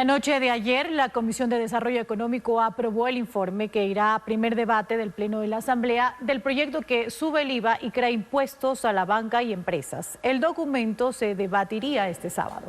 La noche de ayer, la Comisión de Desarrollo Económico aprobó el informe que irá a primer debate del Pleno de la Asamblea del proyecto que sube el IVA y crea impuestos a la banca y empresas. El documento se debatiría este sábado.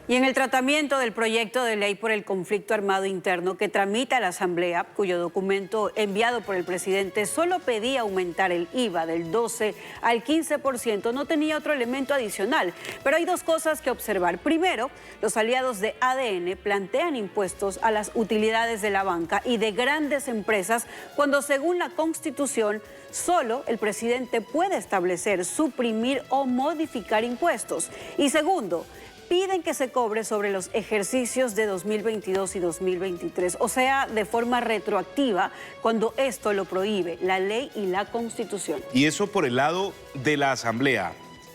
Y en el tratamiento del proyecto de ley por el conflicto armado interno que tramita la Asamblea, cuyo documento enviado por el presidente solo pedía aumentar el IVA del 12 al 15%, no tenía otro elemento adicional. Pero hay dos cosas que observar. Primero, los aliados de ADN plantean impuestos a las utilidades de la banca y de grandes empresas cuando, según la Constitución, solo el presidente puede establecer, suprimir o modificar impuestos. Y segundo, piden que se cobre sobre los ejercicios de 2022 y 2023, o sea, de forma retroactiva, cuando esto lo prohíbe la ley y la Constitución. Y eso por el lado de la Asamblea.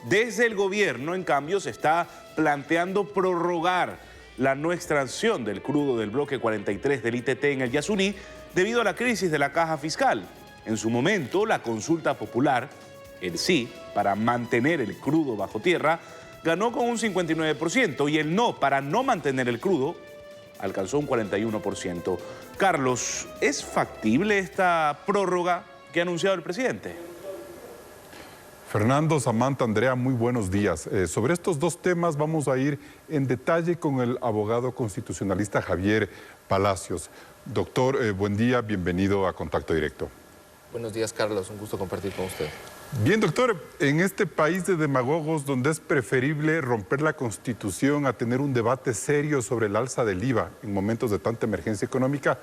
Desde el gobierno, en cambio, se está planteando prorrogar la no extracción del crudo del bloque 43 del ITT en el Yasuní debido a la crisis de la caja fiscal. En su momento, la consulta popular, el sí, para mantener el crudo bajo tierra, ganó con un 59% y el no, para no mantener el crudo, alcanzó un 41%. Carlos, ¿es factible esta prórroga que ha anunciado el presidente? Fernando, Samantha, Andrea, muy buenos días. Sobre estos dos temas vamos a ir en detalle con el abogado constitucionalista Javier Palacios. Doctor, buen día, bienvenido a Contacto Directo. Buenos días, Carlos, un gusto compartir con usted. Bien, doctor, en este país de demagogos donde es preferible romper la Constitución a tener un debate serio sobre el alza del IVA en momentos de tanta emergencia económica,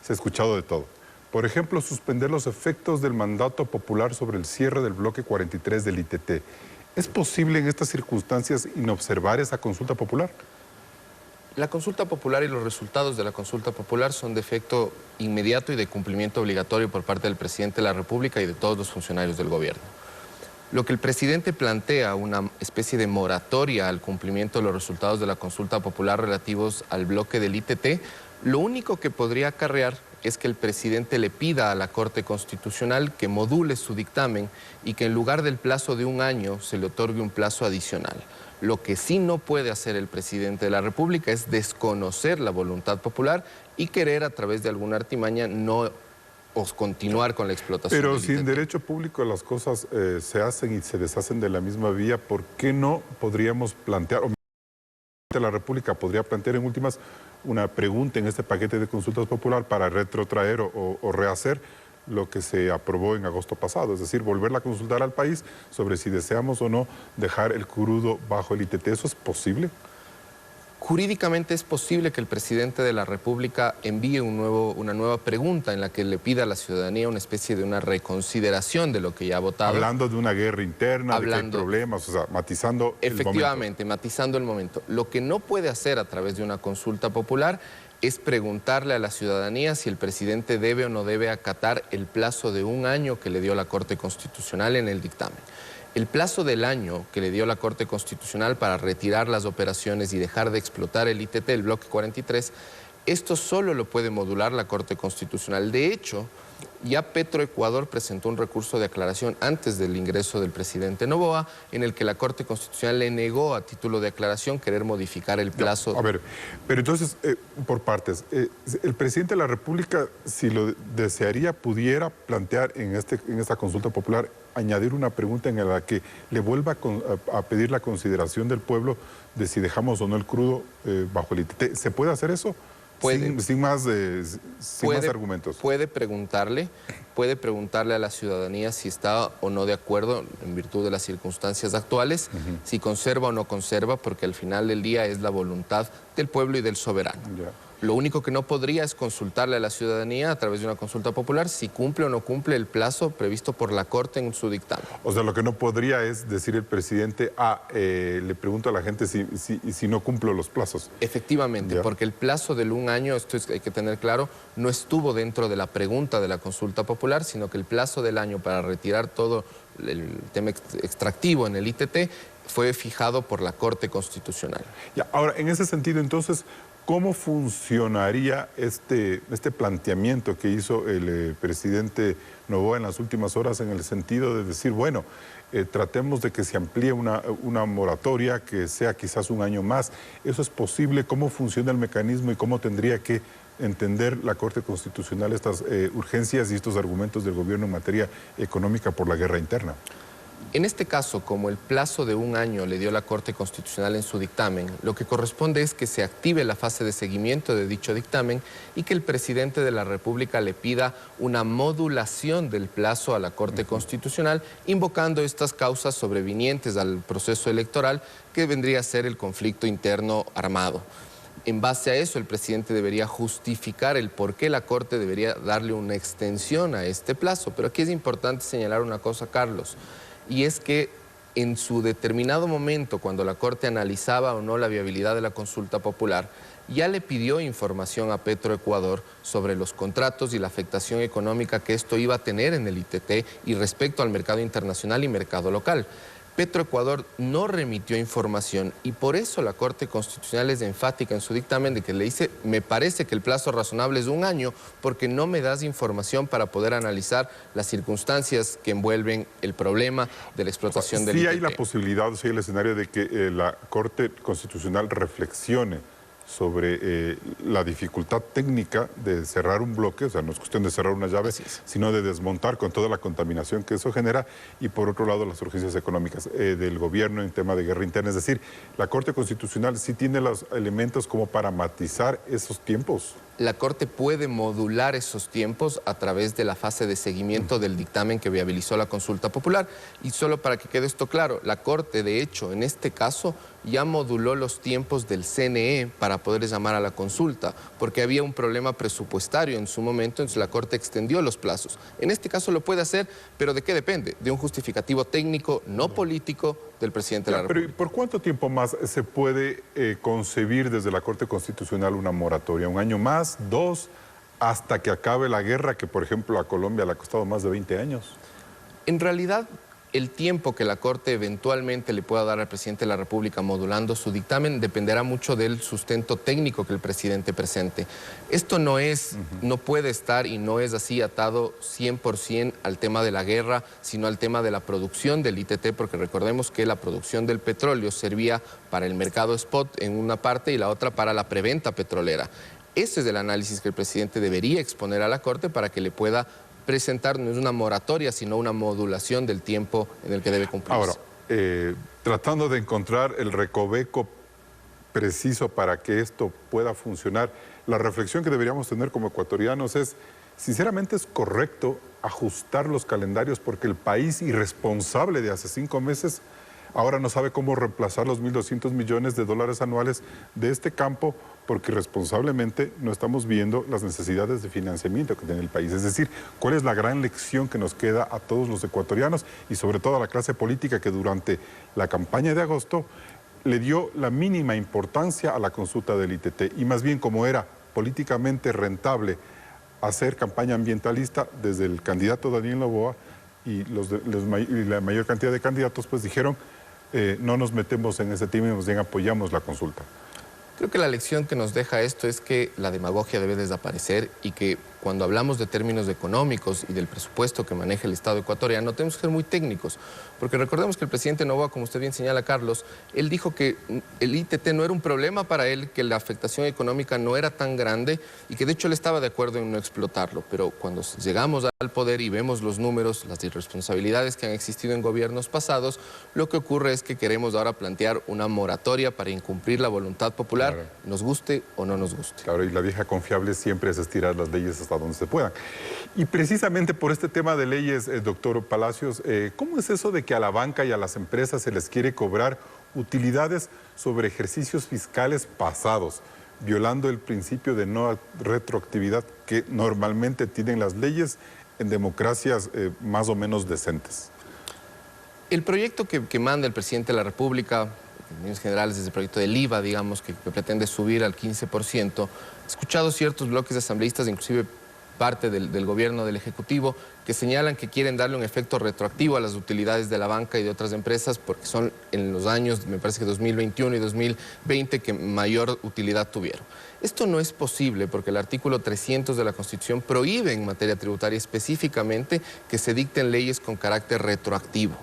se ha escuchado de todo. Por ejemplo, suspender los efectos del mandato popular sobre el cierre del bloque 43 del ITT. ¿Es posible en estas circunstancias inobservar esa consulta popular? La consulta popular y los resultados de la consulta popular son de efecto inmediato y de cumplimiento obligatorio por parte del presidente de la República y de todos los funcionarios del gobierno. Lo que el presidente plantea, una especie de moratoria al cumplimiento de los resultados de la consulta popular relativos al bloque del ITT, lo único que podría acarrear es que el presidente le pida a la Corte Constitucional que module su dictamen y que en lugar del plazo de un año se le otorgue un plazo adicional. Lo que sí no puede hacer el presidente de la República es desconocer la voluntad popular y querer a través de alguna artimaña no continuar con la explotación. Pero si en derecho público las cosas se hacen y se deshacen de la misma vía, ¿por qué no podríamos plantear, o la República podría plantear en últimas una pregunta en este paquete de consultas popular para retrotraer o rehacer lo que se aprobó en agosto pasado, es decir, volverla a consultar al país sobre si deseamos o no dejar el crudo bajo el ITT? ¿Eso es posible? Jurídicamente es posible que el presidente de la República envíe una nueva pregunta en la que le pida a la ciudadanía una especie de una reconsideración de lo que ya ha votado. Hablando de una guerra interna, de que hay problemas, o sea, matizando el momento. Efectivamente, matizando el momento. Lo que no puede hacer a través de una consulta popular es preguntarle a la ciudadanía si el presidente debe o no debe acatar el plazo de un año que le dio la Corte Constitucional en el dictamen. El plazo del año que le dio la Corte Constitucional para retirar las operaciones y dejar de explotar el ITT, el bloque 43, esto solo lo puede modular la Corte Constitucional. De hecho, ya Petroecuador presentó un recurso de aclaración antes del ingreso del presidente Noboa, en el que la Corte Constitucional le negó a título de aclaración querer modificar el plazo. No, a ver, pero entonces, por partes, el presidente de la República, si lo desearía, pudiera plantear en esta consulta popular, añadir una pregunta en la que le vuelva a pedir la consideración del pueblo de si dejamos o no el crudo bajo el ITT. ¿Se puede hacer eso? Sin más argumentos. Puede preguntarle a la ciudadanía si está o no de acuerdo en virtud de las circunstancias actuales, si conserva o no conserva, porque al final del día es la voluntad del pueblo y del soberano. Ya. Lo único que no podría es consultarle a la ciudadanía a través de una consulta popular si cumple o no cumple el plazo previsto por la Corte en su dictamen. O sea, lo que no podría es decir el presidente, le pregunto a la gente si no cumplo los plazos. Efectivamente, porque el plazo del un año, esto hay que tener claro, no estuvo dentro de la pregunta de la consulta popular. popular, sino que el plazo del año para retirar todo el tema extractivo en el ITT fue fijado por la Corte Constitucional. Ya, ahora, en ese sentido, entonces, ¿cómo funcionaría este planteamiento que hizo el presidente Noboa en las últimas horas en el sentido de decir, bueno, tratemos de que se amplíe una moratoria, que sea quizás un año más? ¿Eso es posible? ¿Cómo funciona el mecanismo y cómo tendría que entender la Corte Constitucional estas urgencias y estos argumentos del gobierno en materia económica por la guerra interna? En este caso, como el plazo de un año le dio la Corte Constitucional en su dictamen, lo que corresponde es que se active la fase de seguimiento de dicho dictamen y que el presidente de la República le pida una modulación del plazo a la Corte Constitucional, invocando estas causas sobrevinientes al proceso electoral, que vendría a ser el conflicto interno armado. En base a eso, el presidente debería justificar el por qué la Corte debería darle una extensión a este plazo. Pero aquí es importante señalar una cosa, Carlos, y es que en su determinado momento, cuando la Corte analizaba o no la viabilidad de la consulta popular, ya le pidió información a Petroecuador sobre los contratos y la afectación económica que esto iba a tener en el ITT y respecto al mercado internacional y mercado local. Petroecuador no remitió información y por eso la Corte Constitucional es enfática en su dictamen de que le dice, me parece que el plazo razonable es un año porque no me das información para poder analizar las circunstancias que envuelven el problema de la explotación del ITT. Sí hay la posibilidad, sí hay el escenario de que la Corte Constitucional reflexione sobre la dificultad técnica de cerrar un bloque, o sea, no es cuestión de cerrar una llave, sino de desmontar con toda la contaminación que eso genera, y por otro lado las urgencias económicas del gobierno en tema de guerra interna. Es decir, la Corte Constitucional sí tiene los elementos como para matizar esos tiempos. La Corte puede modular esos tiempos a través de la fase de seguimiento del dictamen que viabilizó la consulta popular. Y solo para que quede esto claro, la Corte, de hecho, en este caso, ya moduló los tiempos del CNE para poder llamar a la consulta, porque había un problema presupuestario en su momento, entonces la Corte extendió los plazos. En este caso lo puede hacer, pero ¿de qué depende? De un justificativo técnico, no político, del presidente de la República. Pero ¿por cuánto tiempo más se puede concebir desde la Corte Constitucional una moratoria? ¿Un año más? ¿2? ¿Hasta que acabe la guerra que, por ejemplo, a Colombia le ha costado más de 20 años? En realidad, el tiempo que la Corte eventualmente le pueda dar al presidente de la República modulando su dictamen dependerá mucho del sustento técnico que el presidente presente. Esto no puede estar y no es así atado 100% al tema de la guerra, sino al tema de la producción del ITT, porque recordemos que la producción del petróleo servía para el mercado spot en una parte y la otra para la preventa petrolera. Ese es el análisis que el presidente debería exponer a la Corte para que le pueda presentar no es una moratoria, sino una modulación del tiempo en el que debe cumplirse. Ahora, tratando de encontrar el recoveco preciso para que esto pueda funcionar, la reflexión que deberíamos tener como ecuatorianos es, sinceramente es correcto ajustar los calendarios porque el país irresponsable de hace 5 meses ahora no sabe cómo reemplazar los 1.200 millones de dólares anuales de este campo porque irresponsablemente no estamos viendo las necesidades de financiamiento que tiene el país. Es decir, ¿cuál es la gran lección que nos queda a todos los ecuatorianos y sobre todo a la clase política que durante la campaña de agosto le dio la mínima importancia a la consulta del ITT? Y más bien, como era políticamente rentable hacer campaña ambientalista desde el candidato Daniel Noboa y la mayor cantidad de candidatos pues dijeron no nos metemos en ese tema y más bien apoyamos la consulta. Creo que la lección que nos deja esto es que la demagogia debe desaparecer y que cuando hablamos de términos económicos y del presupuesto que maneja el Estado ecuatoriano, tenemos que ser muy técnicos. Porque recordemos que el presidente Noboa, como usted bien señala, Carlos, él dijo que el ITT no era un problema para él, que la afectación económica no era tan grande y que de hecho él estaba de acuerdo en no explotarlo. Pero cuando llegamos al poder y vemos los números, las irresponsabilidades que han existido en gobiernos pasados, lo que ocurre es que queremos ahora plantear una moratoria para incumplir la voluntad popular, claro, nos guste o no nos guste. Claro, y la vieja confiable siempre es estirar las leyes hasta donde se puedan. Y precisamente por este tema de leyes, doctor Palacios, ¿cómo es eso de que a la banca y a las empresas se les quiere cobrar utilidades sobre ejercicios fiscales pasados, violando el principio de no retroactividad que normalmente tienen las leyes en democracias más o menos decentes? El proyecto que manda el presidente de la República, en líneas generales desde el proyecto del IVA, digamos, que pretende subir al 15%, he escuchado ciertos bloques de asambleístas, inclusive parte del gobierno del Ejecutivo, que señalan que quieren darle un efecto retroactivo a las utilidades de la banca y de otras empresas porque son en los años, me parece que 2021 y 2020, que mayor utilidad tuvieron. Esto no es posible porque el artículo 300 de la Constitución prohíbe en materia tributaria específicamente que se dicten leyes con carácter retroactivo.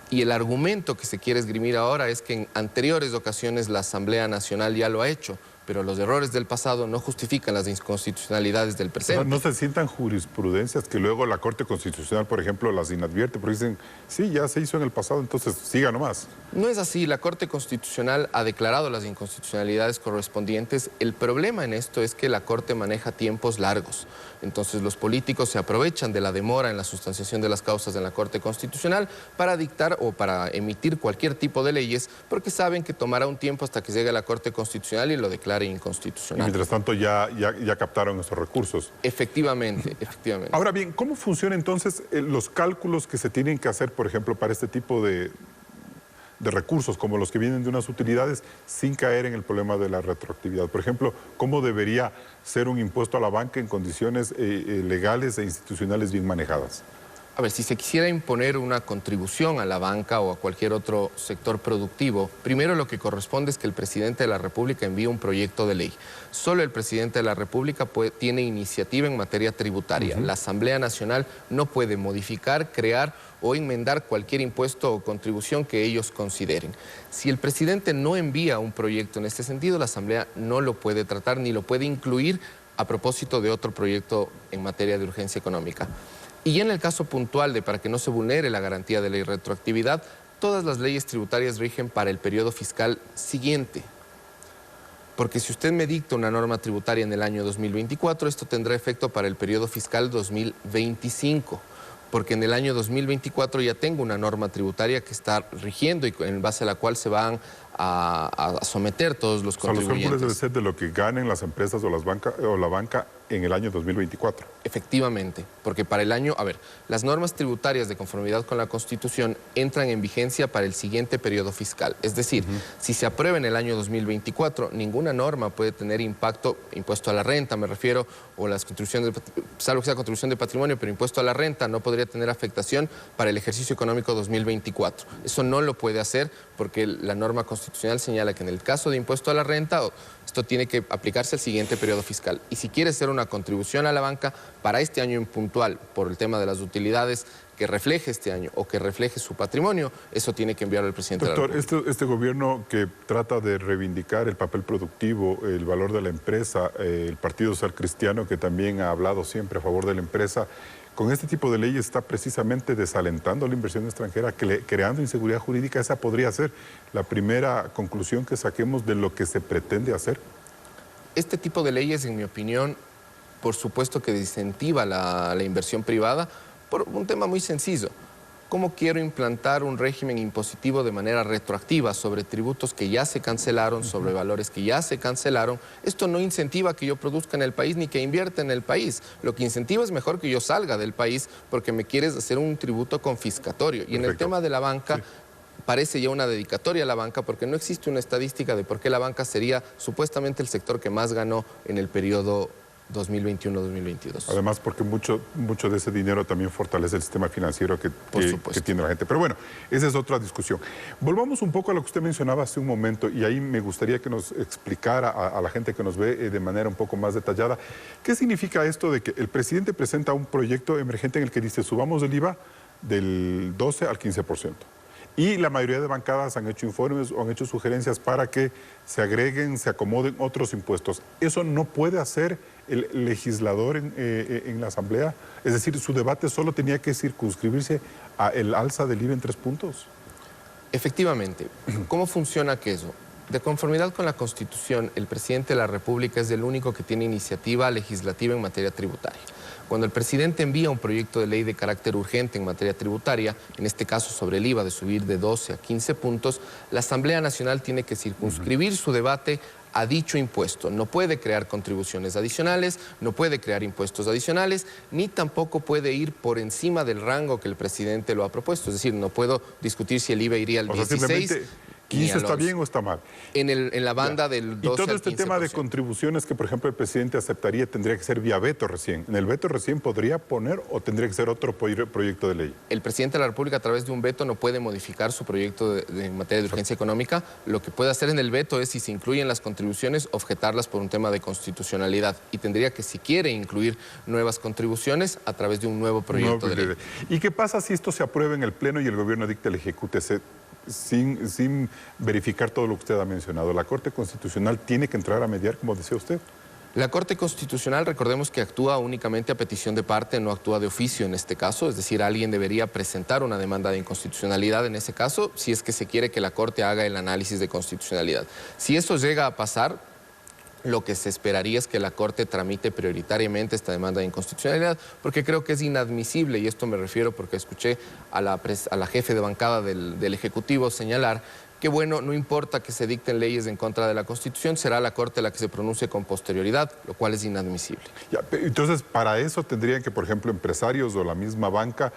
Y el argumento que se quiere esgrimir ahora es que en anteriores ocasiones la Asamblea Nacional ya lo ha hecho, pero los errores del pasado no justifican las inconstitucionalidades del presente. No se sientan jurisprudencias que luego la Corte Constitucional, por ejemplo, las inadvierte, porque dicen, sí, ya se hizo en el pasado, entonces siga nomás. No es así, la Corte Constitucional ha declarado las inconstitucionalidades correspondientes. El problema en esto es que la Corte maneja tiempos largos. Entonces los políticos se aprovechan de la demora en la sustanciación de las causas en la Corte Constitucional para dictar o para emitir cualquier tipo de leyes, porque saben que tomará un tiempo hasta que llegue a la Corte Constitucional y lo declare inconstitucional. Y mientras tanto ya captaron esos recursos. Efectivamente, efectivamente. Ahora bien, ¿cómo funcionan entonces los cálculos que se tienen que hacer, por ejemplo, para este tipo de recursos, como los que vienen de unas utilidades, sin caer en el problema de la retroactividad? Por ejemplo, ¿cómo debería ser un impuesto a la banca en condiciones legales e institucionales bien manejadas? A ver, si se quisiera imponer una contribución a la banca o a cualquier otro sector productivo, primero lo que corresponde es que el presidente de la República envíe un proyecto de ley. Solo el presidente de la República tiene iniciativa en materia tributaria. La Asamblea Nacional no puede modificar, crear o enmendar cualquier impuesto o contribución que ellos consideren. Si el presidente no envía un proyecto en este sentido, la Asamblea no lo puede tratar ni lo puede incluir a propósito de otro proyecto en materia de urgencia económica. Y en el caso puntual de para que no se vulnere la garantía de la irretroactividad, todas las leyes tributarias rigen para el periodo fiscal siguiente. Porque si usted me dicta una norma tributaria en el año 2024, esto tendrá efecto para el periodo fiscal 2025. Porque en el año 2024 ya tengo una norma tributaria que está rigiendo y en base a la cual se van a someter todos los contribuyentes. Los cálculos deben ser de lo que ganen las empresas o la banca en el año 2024. Efectivamente, porque para el año, las normas tributarias de conformidad con la Constitución entran en vigencia para el siguiente periodo fiscal. Es decir, si se aprueba en el año 2024, ninguna norma puede tener impacto, impuesto a la renta, me refiero, o las contribuciones, salvo que sea contribución de patrimonio, pero impuesto a la renta no podría tener afectación para el ejercicio económico 2024. Eso no lo puede hacer porque la norma constitucional señala que en el caso de impuesto a la renta, esto tiene que aplicarse al siguiente periodo fiscal. Y si quiere hacer una contribución a la banca para este año en puntual, por el tema de las utilidades que refleje este año o que refleje su patrimonio, eso tiene que enviarlo el presidente de la República. Doctor, este gobierno que trata de reivindicar el papel productivo, el valor de la empresa, el Partido Social Cristiano, que también ha hablado siempre a favor de la empresa, con este tipo de leyes está precisamente desalentando la inversión extranjera, creando inseguridad jurídica. Esa podría ser la primera conclusión que saquemos de lo que se pretende hacer. Este tipo de leyes, en mi opinión, por supuesto que desincentiva la inversión privada por un tema muy sencillo. ¿Cómo quiero implantar un régimen impositivo de manera retroactiva sobre tributos que ya se cancelaron, sobre valores que ya se cancelaron? Esto no incentiva que yo produzca en el país ni que invierta en el país. Lo que incentiva es mejor que yo salga del país porque me quieres hacer un tributo confiscatorio. Y en el tema de la banca, parece ya una dedicatoria a la banca porque no existe una estadística de por qué la banca sería supuestamente el sector que más ganó en el periodo 2021-2022. Además, porque mucho de ese dinero también fortalece el sistema financiero que tiene la gente. Pero bueno, esa es otra discusión. Volvamos un poco a lo que usted mencionaba hace un momento y ahí me gustaría que nos explicara a la gente que nos ve de manera un poco más detallada qué significa esto de que el presidente presenta un proyecto emergente en el que dice subamos el IVA del 12 al 15%. Y la mayoría de bancadas han hecho informes o han hecho sugerencias para que se agreguen, se acomoden otros impuestos. ¿Eso no puede hacer el legislador en la Asamblea? Es decir, su debate solo tenía que circunscribirse al alza del IVA en 3 puntos. Efectivamente. ¿Cómo funciona aquello? De conformidad con la Constitución, el presidente de la República es el único que tiene iniciativa legislativa en materia tributaria. Cuando el presidente envía un proyecto de ley de carácter urgente en materia tributaria, en este caso sobre el IVA de subir de 12 a 15 puntos, la Asamblea Nacional tiene que circunscribir su debate a dicho impuesto. No puede crear contribuciones adicionales, no puede crear impuestos adicionales, ni tampoco puede ir por encima del rango que el presidente lo ha propuesto. Es decir, no puedo discutir si el IVA iría al 16. ¿15 está bien o está mal? En la banda del 12 Y todo al este 15%. tema de contribuciones que, por ejemplo, el presidente aceptaría, tendría que ser vía veto recién. ¿En el veto recién podría poner o tendría que ser otro proyecto de ley? El presidente de la República, a través de un veto, no puede modificar su proyecto en materia de urgencia económica. Lo que puede hacer en el veto es, si se incluyen las contribuciones, objetarlas por un tema de constitucionalidad. Y tendría que, si quiere incluir nuevas contribuciones, a través de un nuevo proyecto de ley. ¿Y qué pasa si esto se aprueba en el Pleno y el gobierno dicta el ejecute sin verificar todo lo que usted ha mencionado? ¿La Corte Constitucional tiene que entrar a mediar, como decía usted? La Corte Constitucional, recordemos que actúa únicamente a petición de parte, no actúa de oficio en este caso, es decir, alguien debería presentar una demanda de inconstitucionalidad en ese caso, si es que se quiere que la Corte haga el análisis de constitucionalidad. Si eso llega a pasar, lo que se esperaría es que la Corte tramite prioritariamente esta demanda de inconstitucionalidad, porque creo que es inadmisible, y esto me refiero porque escuché a la jefe de bancada del Ejecutivo señalar que, bueno, no importa que se dicten leyes en contra de la Constitución, será la Corte la que se pronuncie con posterioridad, lo cual es inadmisible. Ya, entonces, para eso tendrían que, por ejemplo, empresarios o la misma banca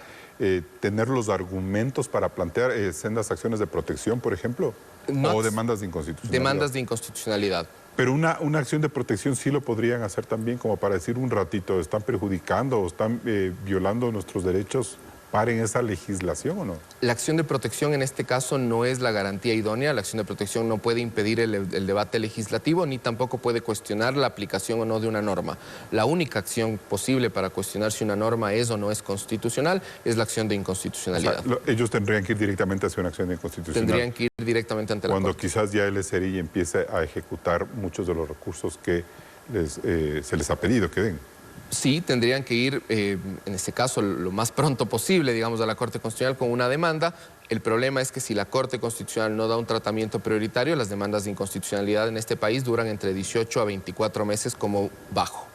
tener los argumentos para plantear sendas acciones de protección, por ejemplo, o demandas de inconstitucionalidad. Demandas de inconstitucionalidad. Pero una acción de protección sí lo podrían hacer también, como para decir un ratito, ¿están perjudicando o están violando nuestros derechos? ¿Paren esa legislación o no? La acción de protección en este caso no es la garantía idónea. La acción de protección no puede impedir el debate legislativo, ni tampoco puede cuestionar la aplicación o no de una norma. La única acción posible para cuestionar si una norma es o no es constitucional es la acción de inconstitucionalidad. O sea, ellos tendrían que ir directamente hacia una acción de inconstitucionalidad. Tendrían que ir directamente ante la Corte. Cuando quizás ya el SRI empiece a ejecutar muchos de los recursos que se les ha pedido que den. Sí, tendrían que ir, en este caso, lo más pronto posible, digamos, a la Corte Constitucional con una demanda. El problema es que si la Corte Constitucional no da un tratamiento prioritario, las demandas de inconstitucionalidad en este país duran entre 18 a 24 meses como bajo.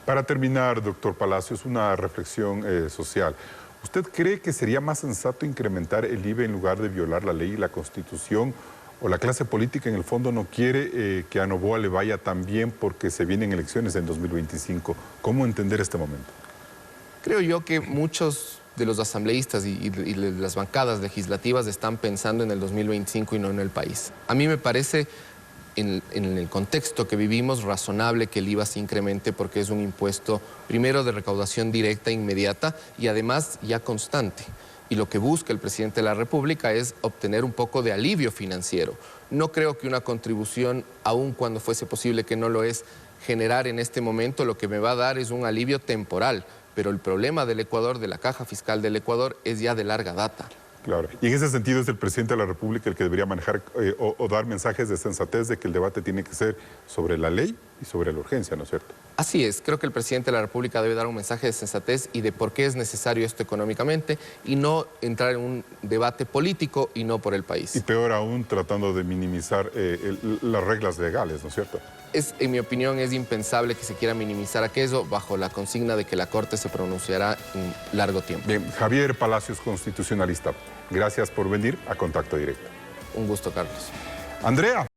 Para terminar, doctor Palacios, una reflexión social. ¿Usted cree que sería más sensato incrementar el IVA en lugar de violar la ley y la Constitución? ¿O la clase política en el fondo no quiere que a Noboa le vaya tan bien porque se vienen elecciones en 2025? ¿Cómo entender este momento? Creo yo que muchos de los asambleístas y las bancadas legislativas están pensando en el 2025 y no en el país. A mí me parece, en el contexto que vivimos, razonable que el IVA se incremente porque es un impuesto, primero, de recaudación directa, inmediata y además ya constante. Y lo que busca el presidente de la República es obtener un poco de alivio financiero. No creo que una contribución, aun cuando fuese posible que no lo es, generar en este momento lo que me va a dar es un alivio temporal. Pero el problema del Ecuador, de la caja fiscal del Ecuador, es ya de larga data. Claro. Y en ese sentido es el presidente de la República el que debería manejar o dar mensajes de sensatez de que el debate tiene que ser sobre la ley y sobre la urgencia, ¿no es cierto? Así es, creo que el presidente de la República debe dar un mensaje de sensatez y de por qué es necesario esto económicamente y no entrar en un debate político y no por el país. Y peor aún, tratando de minimizar las reglas legales, ¿no es cierto? En mi opinión, es impensable que se quiera minimizar aquello bajo la consigna de que la Corte se pronunciará en largo tiempo. Bien, Javier Palacios, constitucionalista, gracias por venir a Contacto Directo. Un gusto, Carlos. Andrea.